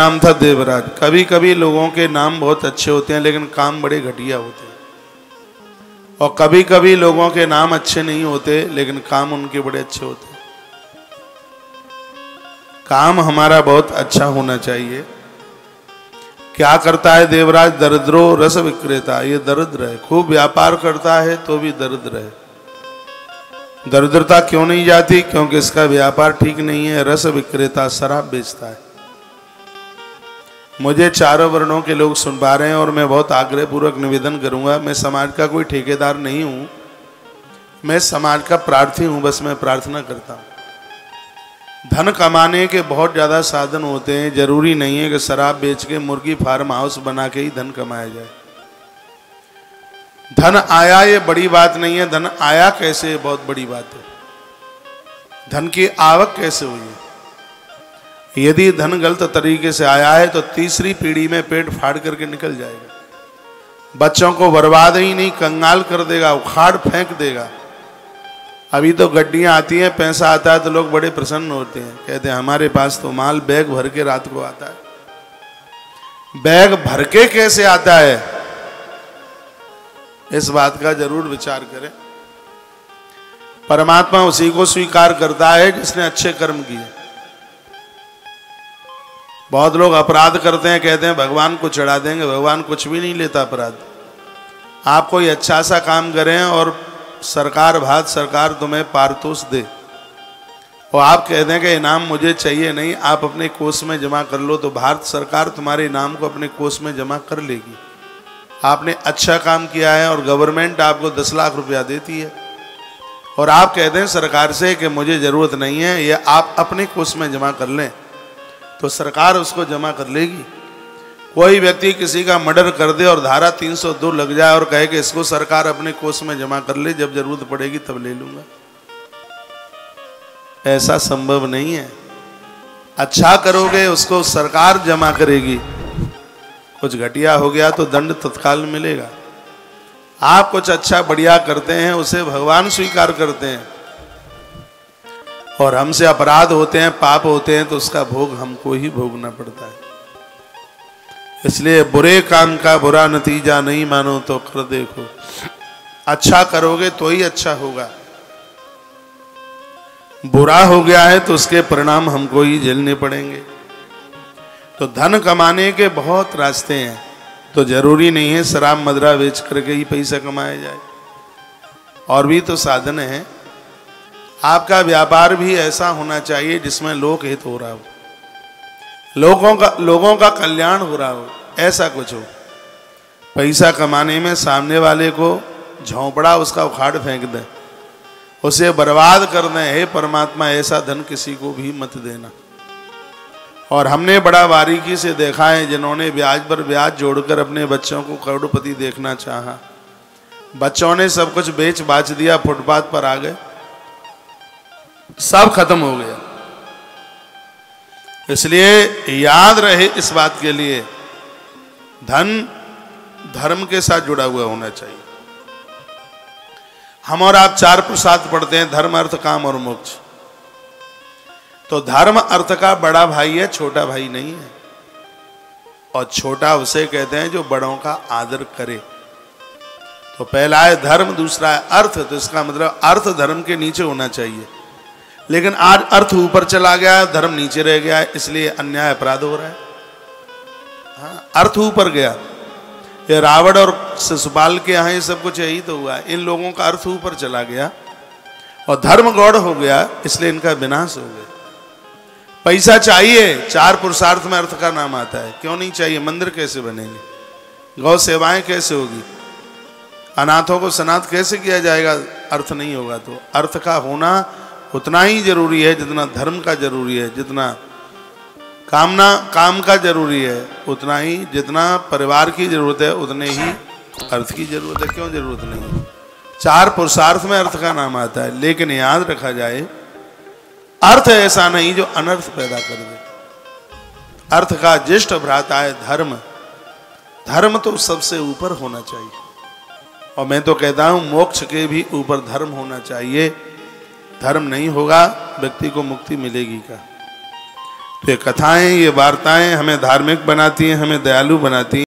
नाम था देवराज। कभी कभी लोगों के नाम बहुत अच्छे होते हैं लेकिन काम बड़े घटिया होते हैं, और कभी कभी लोगों के नाम अच्छे नहीं होते लेकिन काम उनके बड़े अच्छे होते हैं। काम हमारा बहुत अच्छा होना चाहिए। क्या करता है देवराज? दरिद्रो रस विक्रेता। ये दरिद्र है, खूब व्यापार करता है तो भी दरिद्र है। दरिद्रता क्यों नहीं जाती? क्योंकि इसका व्यापार ठीक नहीं है। रस विक्रेता, शराब बेचता है। मुझे चारों वर्णों के लोग सुन पा रहे हैं और मैं बहुत आग्रह पूर्वक निवेदन करूंगा, मैं समाज का कोई ठेकेदार नहीं हूं, मैं समाज का प्रार्थी हूं। बस मैं प्रार्थना करता हूं। धन कमाने के बहुत ज़्यादा साधन होते हैं। जरूरी नहीं है कि शराब बेच के मुर्गी फार्म हाउस बना के ही धन कमाया जाए। धन आया ये बड़ी बात नहीं है, धन आया कैसे ये बहुत बड़ी बात है। धन की आवक कैसे हुई है? यदि धन गलत तरीके से आया है तो तीसरी पीढ़ी में पेट फाड़ करके निकल जाएगा। बच्चों को बर्बाद ही नहीं, कंगाल कर देगा, उखाड़ फेंक देगा। अभी तो गड्डियां आती हैं, पैसा आता है तो लोग बड़े प्रसन्न होते हैं, कहते हैं हमारे पास तो माल बैग भर के रात को आता है। बैग भर के कैसे आता है, इस बात का जरूर विचार करें। परमात्मा उसी को स्वीकार करता है जिसने अच्छे कर्म किए। बहुत लोग अपराध करते हैं, कहते हैं भगवान को चढ़ा देंगे। भगवान कुछ भी नहीं लेता अपराध। आप कोई अच्छा सा काम करें और सरकार, भारत सरकार तुम्हें पारितोष दे और आप कह दें कि इनाम मुझे चाहिए नहीं, आप अपने कोष में जमा कर लो, तो भारत सरकार तुम्हारे इनाम को अपने कोष में जमा कर लेगी। आपने अच्छा काम किया है और गवर्नमेंट आपको 10 लाख रुपया देती है और आप कहते हैं सरकार से कि मुझे ज़रूरत नहीं है, ये आप अपने कोष में जमा कर लें, तो सरकार उसको जमा कर लेगी। कोई व्यक्ति किसी का मर्डर कर दे और धारा 302 लग जाए और कहे कि इसको सरकार अपने कोष में जमा कर ले, जब जरूरत पड़ेगी तब ले लूंगा, ऐसा संभव नहीं है। अच्छा करोगे उसको सरकार जमा करेगी, कुछ घटिया हो गया तो दंड तत्काल मिलेगा। आप कुछ अच्छा बढ़िया करते हैं उसे भगवान स्वीकार करते हैं, और हमसे अपराध होते हैं, पाप होते हैं तो उसका भोग हमको ही भोगना पड़ता है। इसलिए बुरे काम का बुरा नतीजा नहीं मानो तो कर देखो। अच्छा करोगे तो ही अच्छा होगा, बुरा हो गया है तो उसके परिणाम हमको ही झेलने पड़ेंगे। तो धन कमाने के बहुत रास्ते हैं, तो जरूरी नहीं है शराब मदिरा बेच करके ही पैसा कमाया जाए, और भी तो साधन है। आपका व्यापार भी ऐसा होना चाहिए जिसमें लोक हित हो रहा हो, लोगों का कल्याण हो रहा हो, ऐसा कुछ हो। पैसा कमाने में सामने वाले को झोंपड़ा उसका उखाड़ फेंक दे, उसे बर्बाद कर दें। हे परमात्मा, ऐसा धन किसी को भी मत देना। और हमने बड़ा बारीकी से देखा है, जिन्होंने ब्याज पर ब्याज जोड़कर अपने बच्चों को करोड़पति देखना चाहा, बच्चों ने सब कुछ बेच बाच दिया, फुटपाथ पर आ गए, सब खत्म हो गया। इसलिए याद रहे इस बात के लिए, धन धर्म के साथ जुड़ा हुआ होना चाहिए। हम और आप 4 पुरुषार्थ पढ़ते हैं, धर्म अर्थ काम और मोक्ष। तो धर्म अर्थ का बड़ा भाई है, छोटा भाई नहीं है। और छोटा उसे कहते हैं जो बड़ों का आदर करे। तो पहला है धर्म, दूसरा है अर्थ। तो इसका मतलब अर्थ धर्म के नीचे होना चाहिए, लेकिन आज अर्थ ऊपर चला गया है, धर्म नीचे रह गया है, इसलिए अन्याय अपराध हो रहा है। हाँ, अर्थ ऊपर गया। ये रावण और शिशुपाल के यहाँ ये सब कुछ यही तो हुआ है। इन लोगों का अर्थ ऊपर चला गया और धर्म गौड़ हो गया, इसलिए इनका विनाश हो गया। पैसा चाहिए, 4 पुरुषार्थ में अर्थ का नाम आता है। क्यों नहीं चाहिए? मंदिर कैसे बनेंगे, गौ सेवाएं कैसे होगी, अनाथों को सनाथ कैसे किया जाएगा? अर्थ नहीं होगा। तो अर्थ का होना उतना ही जरूरी है जितना धर्म का जरूरी है, जितना काम का जरूरी है, उतना ही जितना परिवार की जरूरत है उतने ही अर्थ की जरूरत है। क्यों जरूरत नहीं? 4 पुरुषार्थ में अर्थ का नाम आता है, लेकिन याद रखा जाए अर्थ ऐसा नहीं जो अनर्थ पैदा कर दे। अर्थ का ज्येष्ठ भ्राता है धर्म। धर्म तो सबसे ऊपर होना चाहिए, और मैं तो कहता हूं मोक्ष के भी ऊपर धर्म होना चाहिए। धर्म नहीं होगा व्यक्ति को मुक्ति मिलेगी क्या? तो ये कथाएं, ये वार्ताएं हमें धार्मिक बनाती हैं, हमें दयालु बनाती हैं।